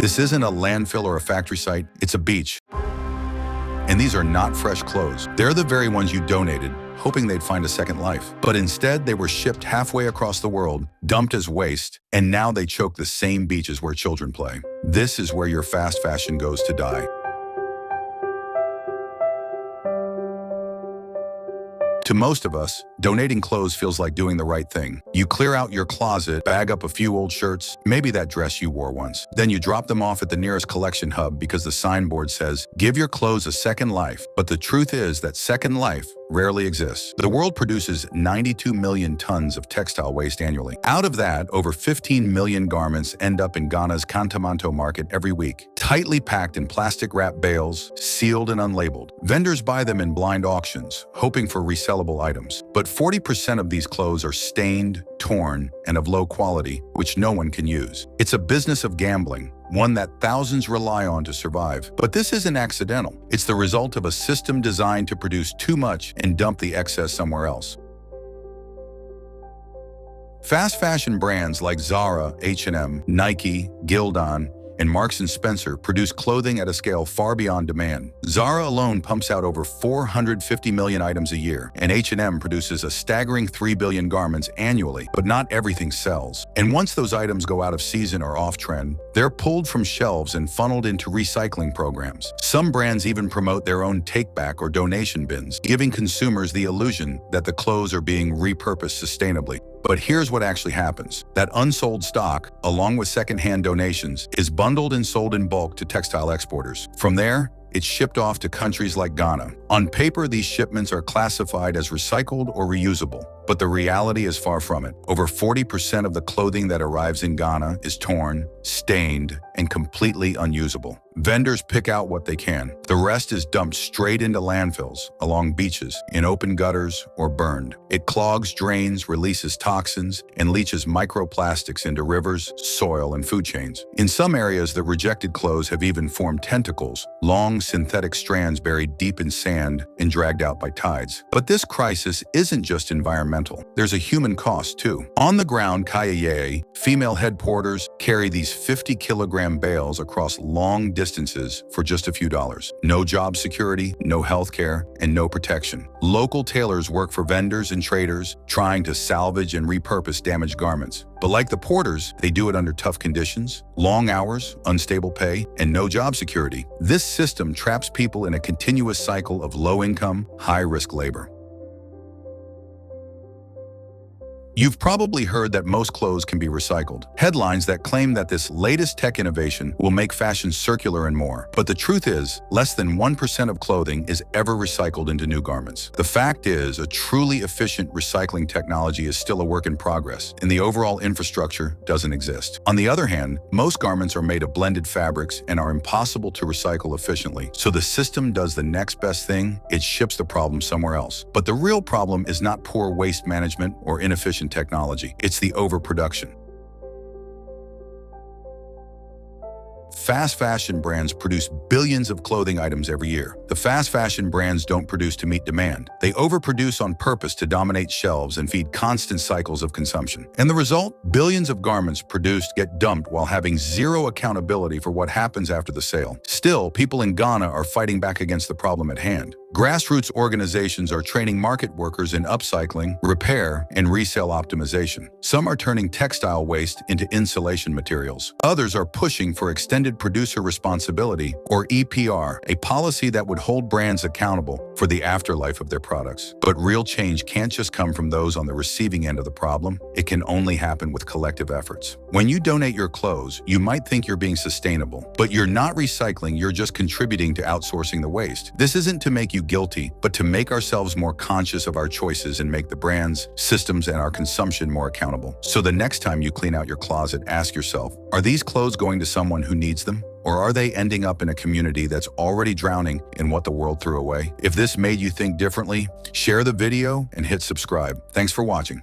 This isn't a landfill or a factory site, it's a beach. And these are not fresh clothes. They're the very ones you donated, hoping they'd find a second life. But instead, they were shipped halfway across the world, dumped as waste, and now they choke the same beaches where children play. This is where your fast fashion goes to die. To most of us, donating clothes feels like doing the right thing. You clear out your closet, bag up a few old shirts, maybe that dress you wore once. Then you drop them off at the nearest collection hub because the signboard says, "Give your clothes a second life." But the truth is that second life rarely exists. The world produces 92 million tons of textile waste annually. Out of that, over 15 million garments end up in Ghana's Kantamanto market every week, tightly packed in plastic wrap bales, sealed and unlabeled. Vendors buy them in blind auctions, hoping for resellable items. But 40% of these clothes are stained, torn, and of low quality, which no one can use. It's a business of gambling, one that thousands rely on to survive. But this isn't accidental. It's the result of a system designed to produce too much and dump the excess somewhere else. Fast fashion brands like Zara, H&M, Nike, Gildan, and Marks & Spencer produce clothing at a scale far beyond demand. Zara alone pumps out over 450 million items a year, and H&M produces a staggering 3 billion garments annually, but not everything sells. And once those items go out of season or off-trend, they're pulled from shelves and funneled into recycling programs. Some brands even promote their own take-back or donation bins, giving consumers the illusion that the clothes are being repurposed sustainably. But here's what actually happens. That unsold stock, along with secondhand donations, is bundled and sold in bulk to textile exporters. From there, it's shipped off to countries like Ghana. On paper, these shipments are classified as recycled or reusable, but the reality is far from it. Over 40% of the clothing that arrives in Ghana is torn, stained, and completely unusable. Vendors pick out what they can. The rest is dumped straight into landfills, along beaches, in open gutters, or burned. It clogs drains, releases toxins, and leaches microplastics into rivers, soil, and food chains. In some areas, the rejected clothes have even formed tentacles, long synthetic strands buried deep in sand and dragged out by tides. But this crisis isn't just environmental. There's a human cost, too. On the ground, Kayaye, female head porters carry these 50-kilogram bales across long distances for just a few dollars. No job security, no health care, and no protection. Local tailors work for vendors and traders, trying to salvage and repurpose damaged garments. But like the porters, they do it under tough conditions, long hours, unstable pay, and no job security. This system traps people in a continuous cycle of low-income, high-risk labor. You've probably heard that most clothes can be recycled. Headlines that claim that this latest tech innovation will make fashion circular and more. But the truth is, less than 1% of clothing is ever recycled into new garments. The fact is, a truly efficient recycling technology is still a work in progress, and the overall infrastructure doesn't exist. On the other hand, most garments are made of blended fabrics and are impossible to recycle efficiently. So the system does the next best thing: it ships the problem somewhere else. But the real problem is not poor waste management or inefficient technology. It's the overproduction. Fast fashion brands produce billions of clothing items every year. The fast fashion brands don't produce to meet demand. They overproduce on purpose to dominate shelves and feed constant cycles of consumption. And the result? Billions of garments produced get dumped while having zero accountability for what happens after the sale. Still, people in Ghana are fighting back against the problem at hand. Grassroots organizations are training market workers in upcycling, repair, and resale optimization. Some are turning textile waste into insulation materials. Others are pushing for extended producer responsibility, or EPR, a policy that would hold brands accountable for the afterlife of their products. But real change can't just come from those on the receiving end of the problem. It can only happen with collective efforts. When you donate your clothes, you might think you're being sustainable, but you're not recycling, you're just contributing to outsourcing the waste. This isn't to make you guilty, but to make ourselves more conscious of our choices and make the brands, systems, and our consumption more accountable. So the next time you clean out your closet, ask yourself, are these clothes going to someone who needs them? Or are they ending up in a community that's already drowning in what the world threw away? If this made you think differently, share the video and hit subscribe. Thanks for watching.